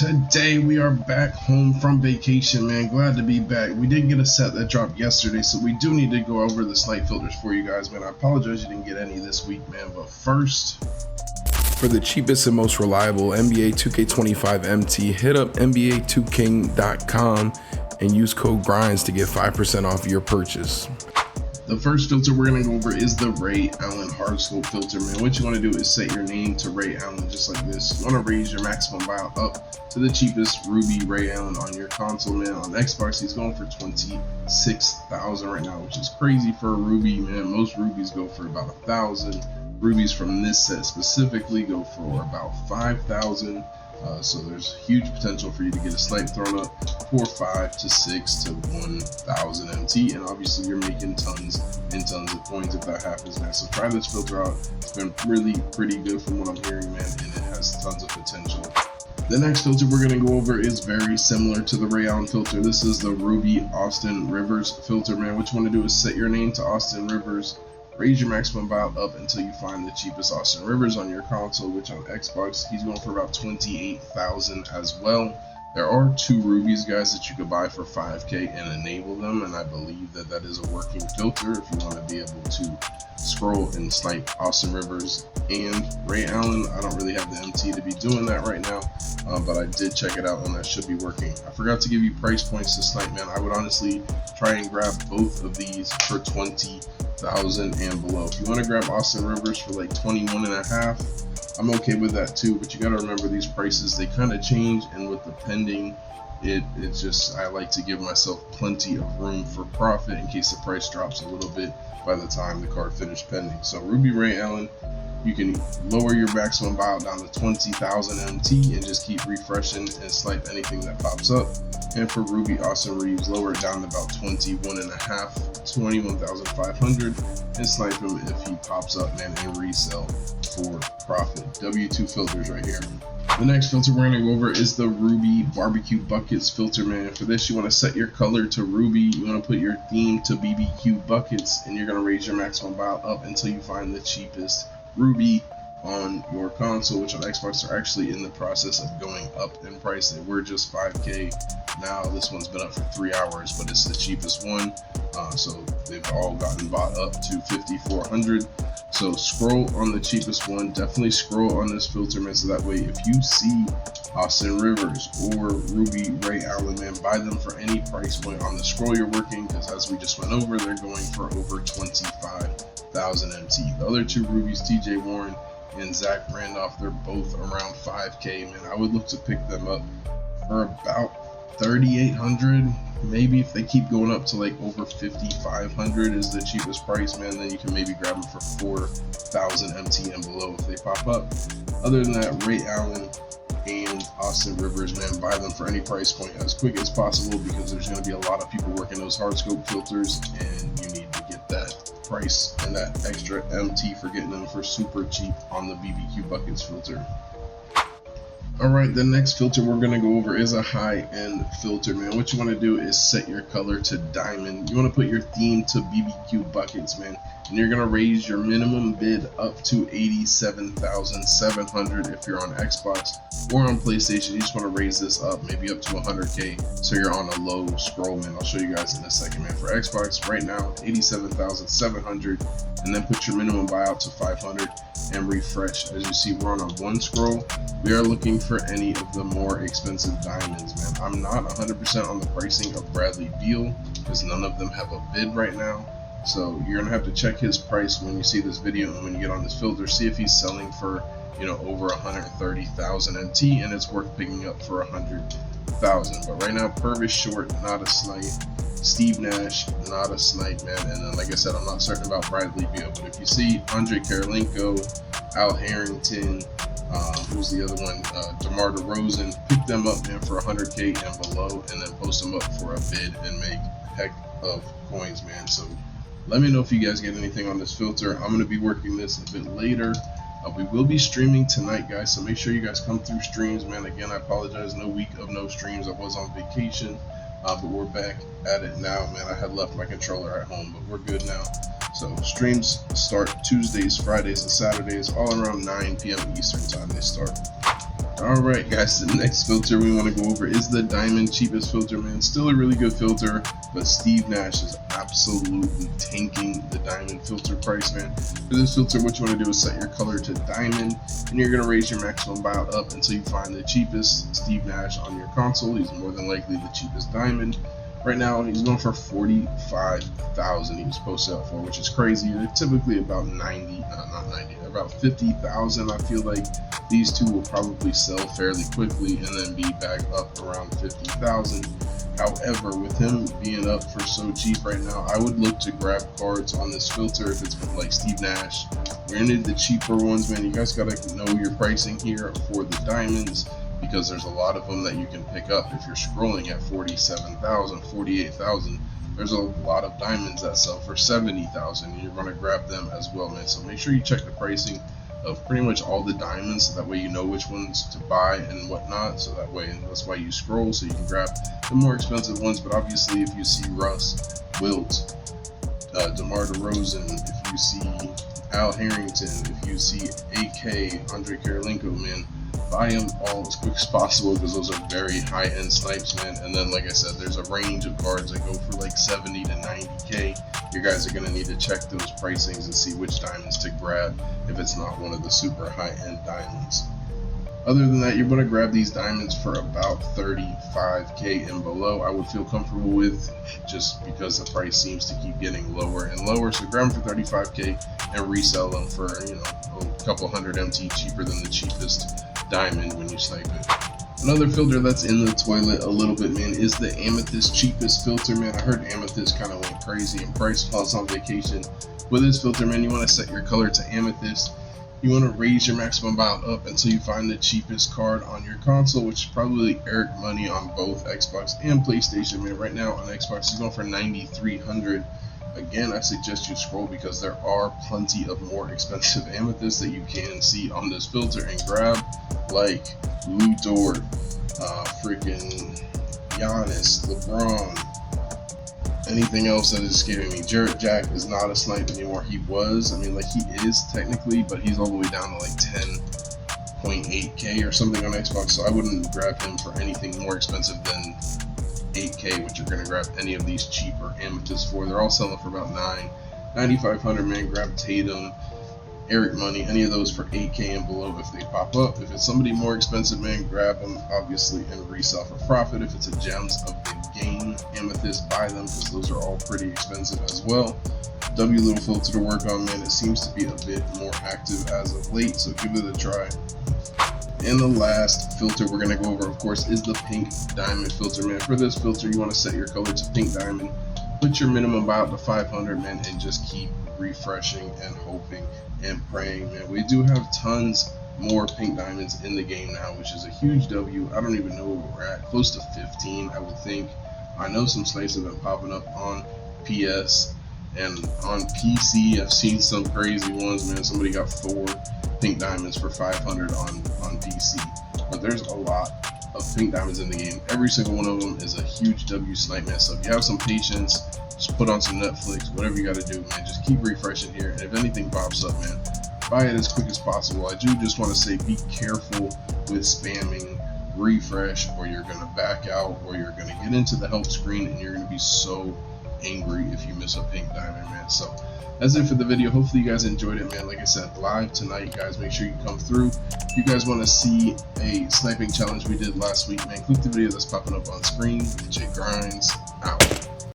Today we are back home from vacation, man. Glad to be back. We did get a set that dropped yesterday, so we do need to go over the snipe filters for you guys, man. I apologize you didn't get any this week, man, but first, for the cheapest and most reliable NBA 2k25 MT, hit up NBA2king.com and use code GRINDS to get 5% off your purchase. The first filter we're going to go over is the Ray Allen hardscope filter, man. What you want to do is set your name to Ray Allen just like this. You want to raise your maximum buyout up to the cheapest Ruby Ray Allen on your console, man. On Xbox, he's going for $26,000 right now, which is crazy for a Ruby, man. Most Rubies go for about $1,000. Rubies from this set specifically go for about $5,000. So there's huge potential for you to get a snipe thrown up for 5 to 6 to 1,000 MT, and obviously you're making tons and tons of coins if that happens, man. So try this filter out. It's been really pretty good from what I'm hearing, man, and it has tons of potential. The next filter we're going to go over is very similar to the Ray Allen filter. This is the Ruby Austin Rivers filter, man. What you want to do is set your name to Austin Rivers. Raise your maximum buyout up until you find the cheapest Austin Rivers on your console, which on Xbox, he's going for about $28,000 as well. There are two Rubies, guys, that you could buy for $5K and enable them, and I believe that that is a working filter if you want to be able to scroll and snipe Austin Rivers and Ray Allen. I don't really have the MT to be doing that right now, but I did check it out and that should be working. I forgot to give you price points to snipe, man. I would honestly try and grab both of these for $20,000 and below. If you want to grab Austin Rivers for like 21.5, I'm okay with that too, but you got to remember these prices, they kind of change, and with the pending, it's just, I like to give myself plenty of room for profit in case the price drops a little bit by the time the card finished pending. So Ruby Ray Allen, you can lower your maximum buyout down to 20,000 MT and just keep refreshing and snipe anything that pops up. And for Ruby Austin Reeves, lower it down to about 21,500 and snipe him if he pops up, man, and resell for profit. W2 filters right here. The next filter we're going to go over is the Ruby Barbecue Buckets filter, man. For this, you want to set your color to Ruby, you want to put your theme to BBQ Buckets, and you're going to raise your maximum buyout up until you find the cheapest Ruby on your console, which on Xbox are actually in the process of going up in price. They were just 5K. Now this one's been up for 3 hours, but it's the cheapest one. So they've all gotten bought up to 5,400. So scroll on the cheapest one. Definitely scroll on this filter, man, so that way if you see Austin Rivers or Ruby Ray Allen, man, buy them for any price point on the scroll you're working, because as we just went over, they're going for over 25,000 MT. The other two Rubies, TJ Warren and Zach Randolph, they're both around 5K, man. I would look to pick them up for about 3,800, maybe. If they keep going up to like over 5,500 is the cheapest price, man, then you can maybe grab them for 4,000 MT and below if they pop up. Other than that, Ray Allen and Austin Rivers, man, buy them for any price point as quick as possible, because there's going to be a lot of people working those hardscope filters, and you need to get that price and that extra MT for getting them for super cheap on the BBQ Buckets filter. Alright, the next filter we're going to go over is a high-end filter, man. What you want to do is set your color to diamond. You want to put your theme to BBQ Buckets, man, and you're going to raise your minimum bid up to 87,700 if you're on Xbox, or on PlayStation. You just want to raise this up maybe up to 100K, so you're on a low scroll, man. I'll show you guys in a second, man. For Xbox right now, 87,700, and then put your minimum buyout to 500 and refresh. As you see, we're on a one scroll. We are looking for any of the more expensive diamonds, man. I'm not 100% on the pricing of Bradley Beal, because none of them have a bid right now. So you're gonna have to check his price when you see this video and when you get on this filter. See if he's selling for, you know, over 130,000 MT, and it's worth picking up for 100,000. But right now, Purvis Short, not a snipe. Steve Nash, not a snipe, man. And then, like I said, I'm not certain about Bradley Beal, but if you see Andre Karolinko, Al Harrington, who's the other one, DeMar DeRozan, pick them up, man, for 100K and below, and then post them up for a bid and make heck of coins, man. So let me know if you guys get anything on this filter. I'm going to be working this a bit later. We will be streaming tonight, guys, so make sure you guys come through streams, man. Again, I apologize, no week of no streams. I was on vacation, but we're back at it now, man. I had left my controller at home, but we're good now. So streams start Tuesdays, Fridays, and Saturdays, all around 9 p.m. Eastern time they start. Alright guys, the next filter we want to go over is the diamond cheapest filter, man. Still a really good filter, but Steve Nash is absolutely tanking the diamond filter price, man. For this filter, what you want to do is set your color to diamond, and you're going to raise your maximum buyout up until you find the cheapest Steve Nash on your console. He's more than likely the cheapest diamond. Right now, he's going for 45,000 he was posted out for, which is crazy. They're typically about about 50,000. I feel like these two will probably sell fairly quickly and then be back up around 50,000. However, with him being up for so cheap right now, I would look to grab cards on this filter if it's like Steve Nash. Granted, the cheaper ones, man, you guys gotta know your pricing here for the diamonds, because there's a lot of them that you can pick up. If you're scrolling at 47,000, 48,000, there's a lot of diamonds that sell for 70,000, and you're going to grab them as well, man. So make sure you check the pricing of pretty much all the diamonds, so that way you know which ones to buy and whatnot. So that way, and that's why you scroll, so you can grab the more expensive ones. But obviously, if you see Russ, Wilt, DeMar DeRozan, if you see Al Harrington, if you see AK, Andre Karolinko, man, buy them all as quick as possible, because those are very high-end snipes, man. And then, like I said, there's a range of cards that go for like 70 to 90k. You guys are going to need to check those pricings and see which diamonds to grab if it's not one of the super high-end diamonds. Other than that, you're going to grab these diamonds for about 35k and below. I would feel comfortable with, just because the price seems to keep getting lower and lower. So grab them for 35k and resell them for, you know, a couple hundred MT cheaper than the cheapest diamond when you snipe it. Another filter that's in the toilet a little bit, man, is the amethyst cheapest filter, man. I heard amethyst kind of went crazy in price while I was on vacation. With this filter, man, you want to set your color to amethyst. You want to raise your maximum buyout up until you find the cheapest card on your console, which is probably Eric Money on both Xbox and PlayStation, man. Right now on Xbox, he's going for 9,300. Again, I suggest you scroll, because there are plenty of more expensive amethysts that you can see on this filter and grab, like Lou Dort, freaking Giannis, LeBron, anything else that is escaping me. Jarrett Jack is not a snipe anymore. He was, I mean, like, he is technically, but he's all the way down to like 10.8k or something on Xbox, so I wouldn't grab him for anything more expensive than 8k, which you're going to grab any of these cheaper amethysts for. They're all selling for about 9,500, man. Grab Tatum, Eric Money, any of those for 8k and below if they pop up. If it's somebody more expensive, man, grab them obviously and resell for profit. If it's a gems of the game amethyst, buy them, because those are all pretty expensive as well. W little filter to work on, man. It seems to be a bit more active as of late, so give it a try. And the last filter we're going to go over, of course, is the pink diamond filter, man. For this filter, you want to set your color to pink diamond, put your minimum buyout to 500, man, and just keep refreshing and hoping and praying, man. We do have tons more pink diamonds in the game now, which is a huge W. I don't even know where we're at, close to 15, I would think. I know some snipes have been popping up on PS and on PC. I've seen some crazy ones, man. Somebody got 4 pink diamonds for 500 on PC, but there's a lot of pink diamonds in the game. Every single one of them is a huge W snipe, man. So if you have some patience, just put on some Netflix, whatever you got to do, man. Just keep refreshing here, and if anything pops up, man, buy it as quick as possible. I do just want to say, be careful with spamming refresh, or you're going to back out, or you're going to get into the help screen and you're going to be so angry if you miss a pink diamond, man. So that's it for the video. Hopefully you guys enjoyed it, man. Like I said, live tonight, guys. Make sure you come through. If you guys want to see a sniping challenge we did last week, man, click the video that's popping up on screen. Jay Grinds.